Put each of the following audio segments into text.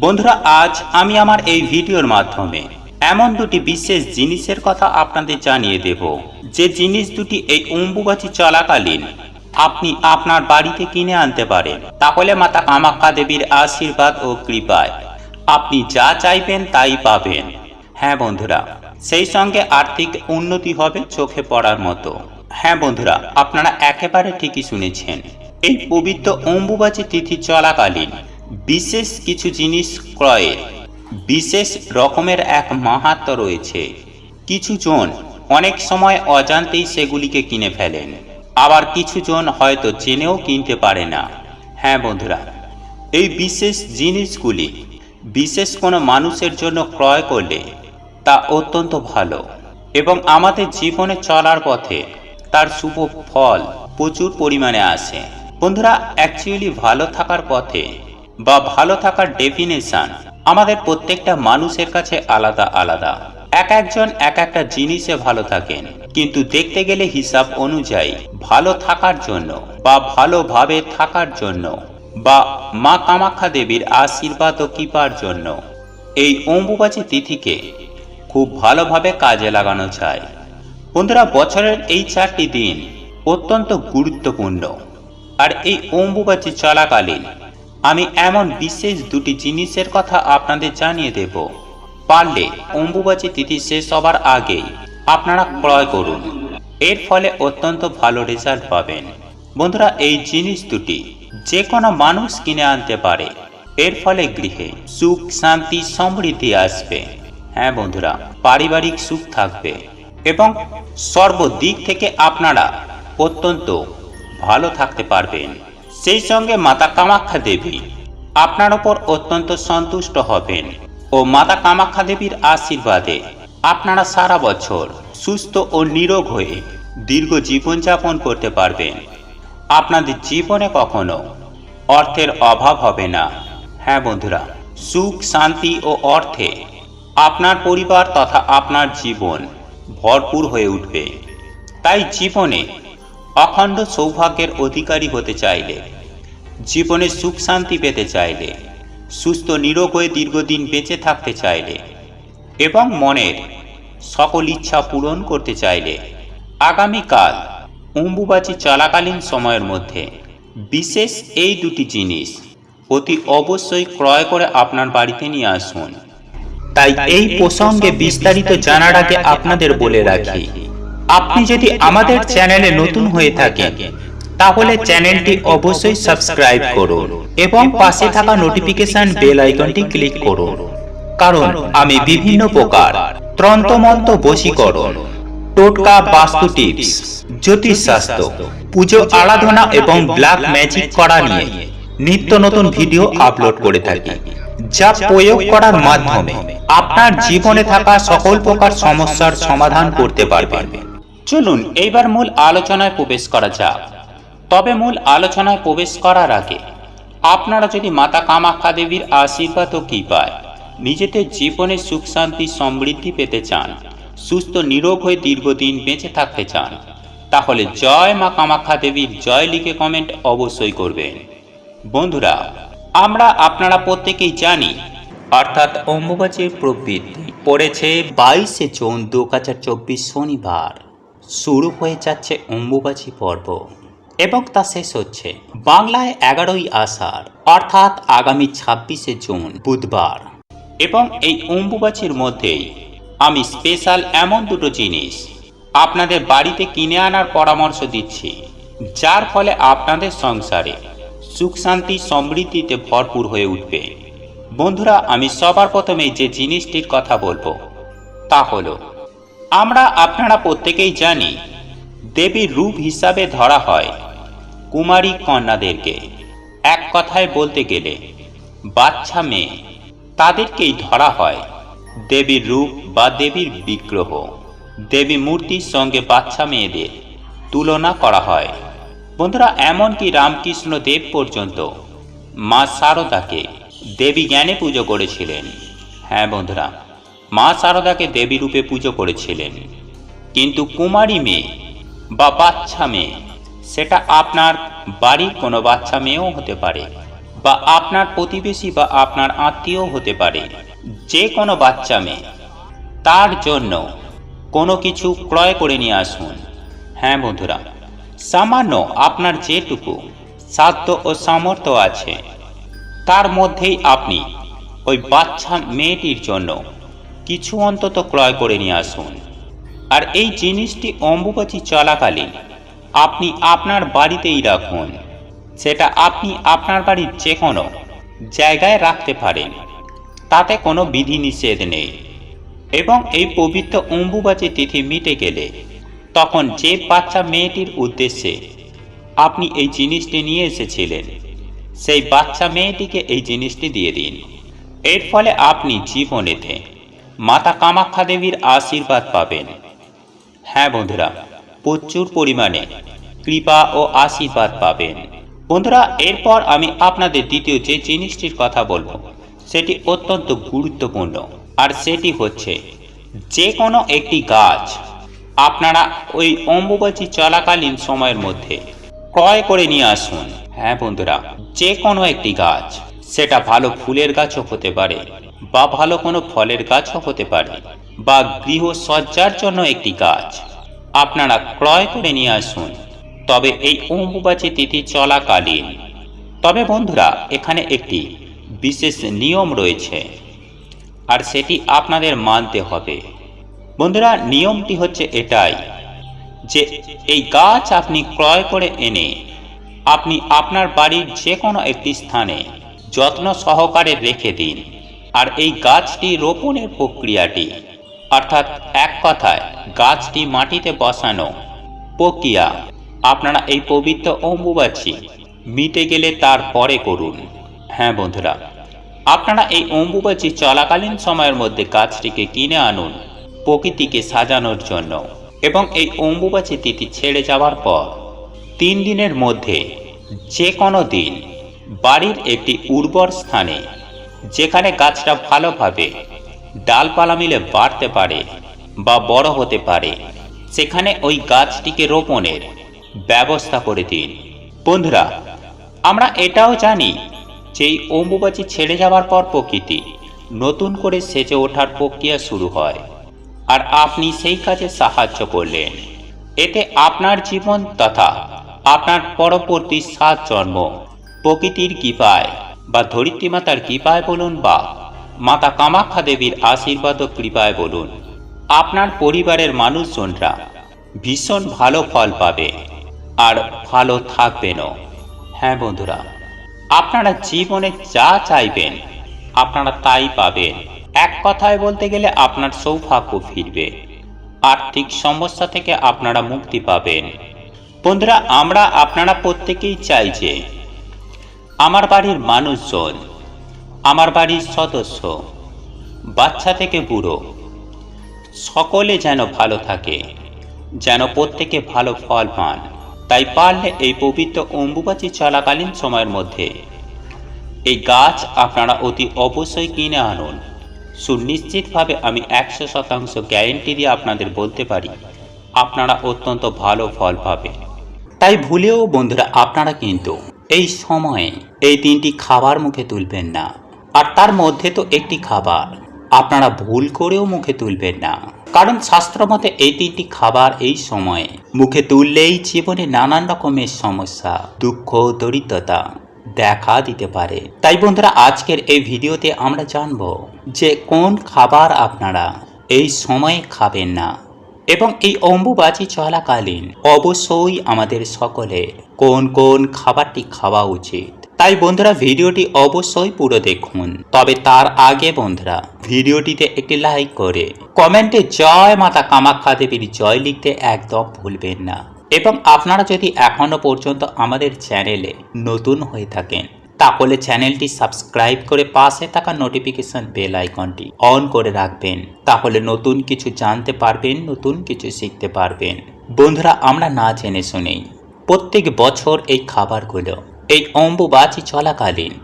বন্ধুরা, আজ আমি আমার এই ভিডিওর মাধ্যমে এমন দুটি বিশেষ জিনিসের কথা আপনাদের জানিয়ে দেব, যে জিনিস দুটি এই অম্বুবাচী চলাকালীন আপনি আপনার বাড়িতে কিনে আনতে পারেন। তাহলে মাতা কামাখ্যা দেবীর আশীর্বাদ ও কৃপায় আপনি যা চাইবেন তাই পাবেন। হ্যাঁ বন্ধুরা, সেই সঙ্গে আর্থিক উন্নতি হবে চোখে পড়ার মতো। হ্যাঁ বন্ধুরা, আপনারা একেবারে ঠিকই শুনেছেন। এই পবিত্র অম্বুবাচী তিথি চলাকালীন বিশেষ কিছু জিনিস ক্রয়ের বিশেষ রকমের এক মাহাত্ম্য রয়েছে। কিছু জন অনেক সময় অজান্তেই সেগুলিকে কিনে ফেলেন, আবার কিছু জন হয়তো জেনেও কিনতে পারে না। হ্যাঁ বন্ধুরা, এই বিশেষ জিনিসগুলি বিশেষ কোনো মানুষের জন্য ক্রয় করলে তা অত্যন্ত ভালো এবং আমাদের জীবনে চলার পথে তার শুভ ফল প্রচুর পরিমাণে আসে। বন্ধুরা, অ্যাকচুয়ালি ভালো থাকার পথে বা ভালো থাকার ডেফিনেশন আমাদের প্রত্যেকটা মানুষের কাছে আলাদা আলাদা। একজন এক একটা জিনিসে ভালো থাকেন, কিন্তু দেখতে গেলে হিসাব অনুযায়ী ভালো থাকার জন্য বা ভালোভাবে থাকার জন্য বা মা কামাখ্যা দেবীর আশীর্বাদ ও কৃপার জন্য এই অম্বুবাচী তিথিকে খুব ভালোভাবে কাজে লাগানো যায়। বন্ধুরা, বছরের এই 4টি দিন অত্যন্ত গুরুত্বপূর্ণ, আর এই অম্বুবাচী চলাকালীন আমি এমন বিশেষ দুটি জিনিসের কথা আপনাদের জানিয়ে দেব। পারলে অম্বুবাচী তিথি শেষ হবার আগেই আপনারা ক্রয় করুন, এর ফলে অত্যন্ত ভালো রেজাল্ট পাবেন। বন্ধুরা, এই জিনিস দুটি যে কোনো মানুষ কিনে আনতে পারে, এর ফলে গৃহে সুখ শান্তি সমৃদ্ধি আসবে। হ্যাঁ বন্ধুরা, পারিবারিক সুখ থাকবে এবং সর্বদিক থেকে আপনারা অত্যন্ত ভালো থাকতে পারবেন। সেই সঙ্গে মাতা কামাখ্যা দেবী আপনার ওপর অত্যন্ত সন্তুষ্ট হবেন ও মাতা কামাখ্যা দেবীর আশীর্বাদে আপনারা সারা বছর সুস্থ ও নিরোগ হয়ে দীর্ঘ জীবনযাপন করতে পারবেন। আপনাদের জীবনে কখনো অর্থের অভাব হবে না। হ্যাঁ বন্ধুরা, সুখ শান্তি ও অর্থে আপনার পরিবার তথা আপনার জীবন ভরপুর হয়ে উঠবে। তাই জীবনে অখণ্ড সৌভাগ্যের অধিকারী হতে চাইলে, জীবনে সুখ শান্তি পেতে চাইলে, সুস্থ নিরোগ হয়ে দীর্ঘদিন বেঁচে থাকতে চাইলে এবং মনের সকল ইচ্ছা পূরণ করতে চাইলে আগামীকাল অম্বুবাচী চলাকালীন সময়ের মধ্যে বিশেষ এই দুটি জিনিস অতি অবশ্যই ক্রয় করে আপনার বাড়িতে নিয়ে আসুন। তাই এই প্রসঙ্গে বিস্তারিত জানার আগে আপনাদের বলে রাখি, আপনি যদি আমাদের চ্যানেলে নতুন হয়ে থাকেন তাহলে চ্যানেলটি অবশ্যই সাবস্ক্রাইব করুন এবং পাশে থাকা নোটিফিকেশন বেল আইকনটি ক্লিক করুন, কারণ আমি বিভিন্ন প্রকার তন্ত্রমন্ত্র বশীকরণ, টোটকা, বাস্তু টিপস, জ্যোতিষশাস্ত্র, পুজো আরাধনা এবং ব্ল্যাক ম্যাজিক করা নিয়ে নিত্য নতুন ভিডিও আপলোড করে থাকি, যা প্রয়োগ করার মাধ্যমে আপনার জীবনে থাকা সকল প্রকার সমস্যার সমাধান করতে পারবেন। চলুন এইবার মূল আলোচনায় প্রবেশ করা যাক। তবে মূল আলোচনায় প্রবেশ করার আগে আপনারা যদি মাতা কামাখ্যা দেবীর আশীর্বাদ ও কৃপায় নিজেদের জীবনে সুখ শান্তি সমৃদ্ধি পেতে চান, সুস্থ নিরোগ হয়ে দীর্ঘদিন বেঁচে থাকতে চান, তাহলে জয় মা কামাখ্যা দেবীর জয় লিখে কমেন্ট অবশ্যই করবেন। বন্ধুরা, আপনারা প্রত্যেকেই জানি, অর্থাৎ অম্বুবাচীর প্রবৃত্তি পড়েছে 22শে জুন 2024 শনিবার। শুরু হয়ে যাচ্ছে অম্বুবাচী পর্ব এবং তা শেষ হচ্ছে বাংলায় 11ই আষাঢ়, অর্থাৎ আগামী 26শে জুন বুধবার। এবং এই অম্বুবাচীর মধ্যেই আমি স্পেশাল এমন দুটো জিনিস আপনাদের বাড়িতে কিনে আনার পরামর্শ দিচ্ছি, যার ফলে আপনাদের সংসারে সুখ শান্তি সমৃদ্ধিতে ভরপুর হয়ে উঠবে। বন্ধুরা, আমি সবার প্রথমে যে জিনিসটির কথা বলবো তা হলো, আপনারা প্রত্যেকেই জানি, দেবীর রূপ হিসাবে ধরা হয় কুমারী কন্যাদেরকে। এক কথায় বলতে গেলে বাচ্চা মেয়ে, তাদেরকেই ধরা হয় দেবীর রূপ বা দেবীর বিগ্রহ। দেবী মূর্তির সঙ্গে বাচ্চা মেয়েদের তুলনা করা হয়। বন্ধুরা, এমনকি রামকৃষ্ণ দেব পর্যন্ত মা শারদাকে দেবী জ্ঞানে পুজো করেছিলেন। হ্যাঁ বন্ধুরা, মা শারদাকে দেবী রূপে পুজো করেছিলেন। কিন্তু কুমারী মেয়ে বা বাচ্চা মেয়ে, সেটা আপনার বাড়ির কোনো বাচ্চা মেয়েও হতে পারে বা আপনার প্রতিবেশী বা আপনার আত্মীয় হতে পারে, যে কোনো বাচ্চা মেয়ে, তার জন্য কোনো কিছু ক্রয় করে নিয়ে আসুন। হ্যাঁ বন্ধুরা, সামান্য আপনার যেটুকু সাধ্য ও সামর্থ্য আছে তার মধ্যেই আপনি ওই বাচ্চা মেয়েটির জন্য কিছু অন্তত ক্রয় করে নিয়ে আসুন। আর এই জিনিসটি অম্বুবাচী চলাকালীন আপনি আপনার বাড়িতেই রাখুন। সেটা আপনি আপনার বাড়ির যে কোনো জায়গায় রাখতে পারেন, তাতে কোনো বিধিনিষেধ নেই। এবং এই পবিত্র অম্বুবাচী তিথি মিটে গেলে তখন যে বাচ্চা মেয়েটির উদ্দেশ্যে আপনি এই জিনিসটি নিয়ে এসেছিলেন, সেই বাচ্চা মেয়েটিকে এই জিনিসটি দিয়ে দিন। এর ফলে আপনি জীবনেতে মাতা কামাখ্যা দেবীর আশীর্বাদ পাবেন। হ্যাঁ বন্ধুরা, প্রচুর পরিমাণে কৃপা ও আশীর্বাদ পাবেন। বন্ধুরা, এরপর আমি আপনাদের দ্বিতীয় যে জিনিসটির কথা বলবো সেটি অত্যন্ত গুরুত্বপূর্ণ, আর সেটি হচ্ছে যে কোনো একটি গাছ আপনারা ওই অম্বুবাচী চলাকালীন সময়ের মধ্যে ক্রয় করে নিয়ে আসুন। হ্যাঁ বন্ধুরা, যে কোনো একটি গাছ, সেটা ভালো ফুলের গাছও হতে পারে বা ভালো কোনো ফলের গাছও হতে পারে, বা গৃহসজ্জার জন্য একটি গাছ আপনারা ক্রয় করে নিয়ে আসুন, তবে এই অম্বুবাচী তিথি চলাকালীন। তবে বন্ধুরা, এখানে একটি বিশেষ নিয়ম রয়েছে, আর সেটি আপনাদের মানতে হবে। বন্ধুরা, নিয়মটি হচ্ছে এটাই যে এই গাছ আপনি ক্রয় করে এনে আপনি আপনার বাড়ির যে কোনো একটি স্থানে যত্ন সহকারে রেখে দিন। আর এই গাছটি রোপণের প্রক্রিয়াটি, অর্থাৎ এক কথায় গাছটি মাটিতে বসানো প্রক্রিয়া, আপনারা এই পবিত্র অম্বুবাচী মিটে গেলে তারপরে করুন। হ্যাঁ বন্ধুরা, আপনারা এই অম্বুবাচী চলাকালীন সময়ের মধ্যে গাছটিকে কিনে আনুন প্রকৃতিকে সাজানোর জন্য, এবং এই অম্বুবাচী তিথি ছেড়ে যাওয়ার পর 3 দিনের মধ্যে যে কোনো দিন বাড়ির একটি উর্বর স্থানে, যেখানে গাছটা ভালোভাবে ডালপালা মিলে বাড়তে পারে বা বড় হতে পারে, সেখানে ওই গাছটিকে রোপণের ব্যবস্থা করে দিন। বন্ধুরা, আমরা এটাও জানি যে এই অম্বুবাচী ছেড়ে যাওয়ার পর প্রকৃতি নতুন করে সেজে ওঠার প্রক্রিয়া শুরু হয়, আর আপনি সেই কাজে সাহায্য করলেন। এতে আপনার জীবন তথা আপনার পরবর্তী 7 জন্ম প্রকৃতির কৃপায় বা ধরিত্রী মাতার কৃপায় বলুন বা মাতা কামাখ্যা দেবীর আশীর্বাদ ও কৃপায় বলুন, আপনার পরিবারের মানুষজনরা ভীষণ ভালো ফল পাবে আর ভালো থাকবেনও। হ্যাঁ বন্ধুরা, আপনারা জীবনে যা চাইবেন আপনারা তাই পাবেন। এক কথায় বলতে গেলে আপনার সৌভাগ্য ফিরবে, আর্থিক সমস্যা থেকে আপনারা মুক্তি পাবেন। বন্ধুরা, আপনারা প্রত্যেকেই চাই যে আমার বাড়ির মানুষজন, আমার বাড়ির সদস্য, বাচ্চা থেকে বুড়ো, সকলে যেন ভালো থাকে, যেন প্রত্যেকে ভালো ফল পান। তাই পারলে এই পবিত্র অম্বুবাচী চলাকালীন সময়ের মধ্যে এই গাছ আপনারা অতি অবশ্যই কিনে আনুন। সুনিশ্চিতভাবে আমি 100% গ্যারেন্টি দিয়ে আপনাদের বলতে পারি আপনারা অত্যন্ত ভালো ফল পাবেন। তাই ভুলেও বন্ধুরা আপনারা কিন্তু এই সময়ে এই 3টি খাবার মুখে তুলবেন না, আর তার মধ্যে তো একটি খাবার আপনারা ভুল করেও মুখে তুলবেন না, কারণ শাস্ত্র মতে এই 3টি খাবার এই সময়ে মুখে তুললেই জীবনে নানান রকমের সমস্যা, দুঃখ, দরিদ্রতা দেখা দিতে পারে। তাই বন্ধুরা, আজকের এই ভিডিওতে আমরা জানব যে কোন খাবার আপনারা এই সময়ে খাবেন না, এবং এই অম্বুবাচী চলাকালীন অবশ্যই আমাদের সকলে কোন কোন খাবারটি খাওয়া উচিত। তাই বন্ধুরা, ভিডিওটি অবশ্যই পুরো দেখুন। তবে তার আগে বন্ধুরা, ভিডিওটিতে একটি লাইক করে কমেন্টে জয় মাতা কামাখ্যা দেবীর জয় লিখতে একদম ভুলবেন না। এবং আপনারা যদি এখনো পর্যন্ত আমাদের চ্যানেলে নতুন হয়ে থাকেন তাহলে চ্যানেলটি সাবস্ক্রাইব করে পাশে থাকা নোটিফিকেশন বেল আইকনটি অন করে রাখবেন, তাহলে নতুন কিছু জানতে পারবেন, নতুন কিছু শিখতে পারবেন। বন্ধুরা, আমরা না জেনে শুনেই প্রত্যেক বছর এই খাবারগুলো এই অম্বুবাচী চলাকালীন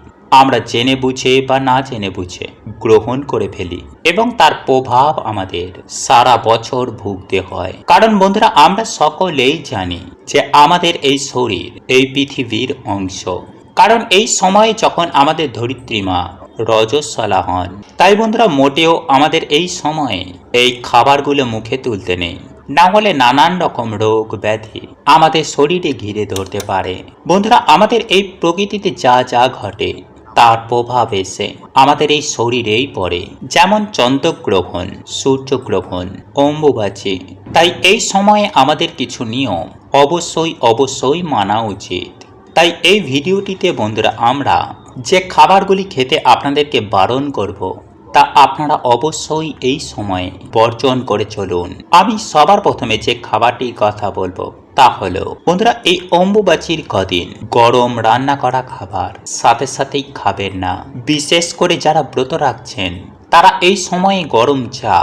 আমরা জেনে বুঝে বা না জেনে বুঝে গ্রহণ করে ফেলি, এবং তার প্রভাব আমাদের সারা বছর ভুগতে হয়। কারণ বন্ধুরা, আমরা সকলেই জানি যে আমাদের এই শরীর এই পৃথিবীর অংশ, কারণ এই সময়ে যখন আমাদের ধরিত্রী মা রজস্বলা হন, তাই বন্ধুরা মোটেও আমাদের এই সময়ে এই খাবারগুলো মুখে তুলতে নেই, না হলে নানান রকম রোগ ব্যাধি আমাদের শরীরে ঘিরে ধরতে পারে। বন্ধুরা আমাদের এই প্রকৃতিতে যা যা ঘটে তার প্রভাব এসে আমাদের এই শরীরেই পড়ে, যেমন চন্দ্রগ্রহণ, সূর্যগ্রহণ, অম্বুবাচী। তাই এই সময়ে আমাদের কিছু নিয়ম অবশ্যই মানা উচিত। তাই এই ভিডিওটিতে বন্ধুরা আমরা যে খাবারগুলি খেতে আপনাদেরকে বারণ করব, তা আপনারা অবশ্যই এই সময়ে বর্জন করে চলুন। আমি সবার প্রথমে যে খাবারটির কথা বলবো তা হলো বন্ধুরা, এই অম্বুবাচীর কদিন গরম রান্না করা খাবার সাথে সাথেই খাবেন না। বিশেষ করে যারা ব্রত রাখছেন তারা এই সময়ে গরম চা,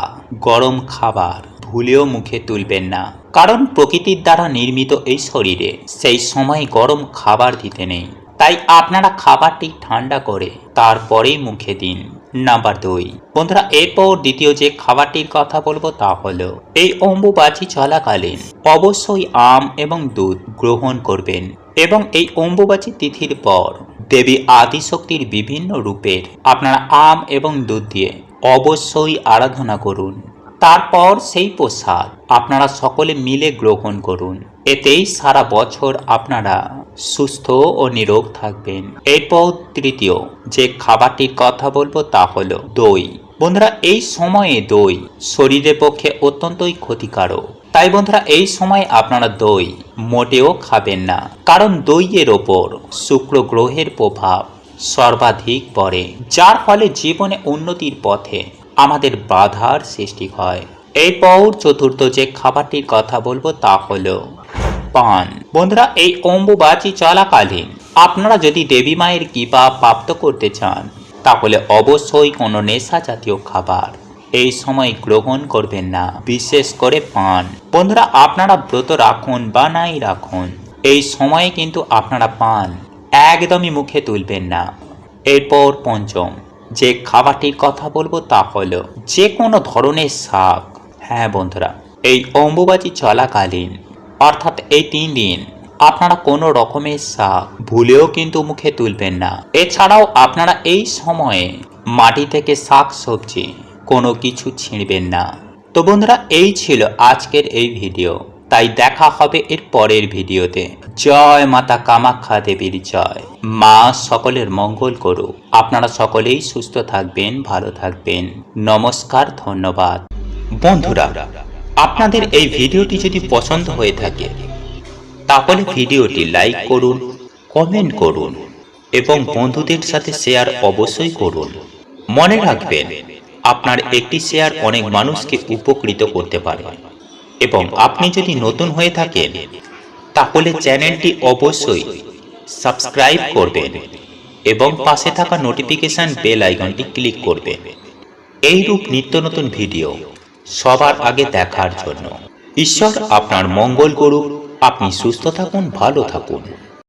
গরম খাবার ভুলেও মুখে তুলবেন না, কারণ প্রকৃতির দ্বারা নির্মিত এই শরীরে সেই সময় গরম খাবার দিতে নেই। তাই আপনারা খাবারটি ঠান্ডা করে তারপরেই মুখে দিন। নাম্বার 2 বন্ধুরা, এরপর দ্বিতীয় যে খাবারটির কথা বলবো তা হলো, এই অম্বুবাচী চলাকালীন অবশ্যই আম এবং দুধ গ্রহণ করবেন এবং এই অম্বুবাচী তিথির পর দেবী আদিশক্তির বিভিন্ন রূপের আপনারা আম এবং দুধ দিয়ে অবশ্যই আরাধনা করুন। তারপর সেই প্রসাদ আপনারা সকলে মিলে গ্রহণ করুন। এতেই সারা বছর আপনারা সুস্থ ও নিরোগ থাকবেন। এরপর তৃতীয় যে খাবারটির কথা বলবো তা হলো দই। বন্ধুরা এই সময়ে দই শরীরের পক্ষে অত্যন্তই ক্ষতিকারক। তাই বন্ধুরা এই সময় আপনারা দই মোটেও খাবেন না, কারণ দইয়ের ওপর শুক্র গ্রহের প্রভাব সর্বাধিক পড়ে, যার ফলে জীবনে উন্নতির পথে আমাদের বাধার সৃষ্টি হয়। এরপর চতুর্থ যে খাবারটির কথা বলবো তা হলো পান। বন্ধুরা এই অম্বুবাচী চলাকালীন আপনারা যদি দেবী মায়ের কৃপা প্রাপ্ত করতে চান, তাহলে অবশ্যই কোনো নেশা জাতীয় খাবার এই সময় গ্রহণ করবেন না, বিশেষ করে পান। বন্ধুরা আপনারা ব্রত রাখুন বা নাই রাখুন, এই সময়ে কিন্তু আপনারা পান একদমই মুখে তুলবেন না। এরপর পঞ্চম যে খাবারটির কথা বলবো তা হলো যে কোনো ধরনের শাক। হ্যাঁ বন্ধুরা, এই অম্বুবাচী চলাকালীন অর্থাৎ এই 3 দিন আপনারা কোনো রকমের শাক ভুলেও কিন্তু মুখে তুলবেন না। এছাড়াও আপনারা এই সময়ে মাটি থেকে শাক সবজি কোনো কিছু ছিঁড়বেন না। তো বন্ধুরা এই ছিল আজকের এই ভিডিও, তাই দেখা হবে এর পরের ভিডিওতে। জয় মাতা কামাখ্যা দেবীর জয়। মা সকলের মঙ্গল করুক। আপনারা সকলেই সুস্থ থাকবেন, ভালো থাকবেন। নমস্কার, ধন্যবাদ। বন্ধুরা আপনাদের এই ভিডিওটি যদি পছন্দ হয়ে থাকে তাহলে ভিডিওটি লাইক করুন, কমেন্ট করুন এবং বন্ধুদের সাথে শেয়ার অবশ্যই করুন। মনে রাখবেন আপনার একটি শেয়ার অনেক মানুষকে উপকৃত করতে পারে। এবং আপনি যদি নতুন হয়ে থাকেন তাহলে চ্যানেলটি অবশ্যই সাবস্ক্রাইব করবেন এবং পাশে থাকা নোটিফিকেশন বেল আইকনটি ক্লিক করবেন এইরূপ নিত্য নতুন ভিডিও সবার আগে দেখার জন্য। ঈশ্বর আপনার মঙ্গল করুক। আপনি সুস্থ থাকুন, ভালো থাকুন।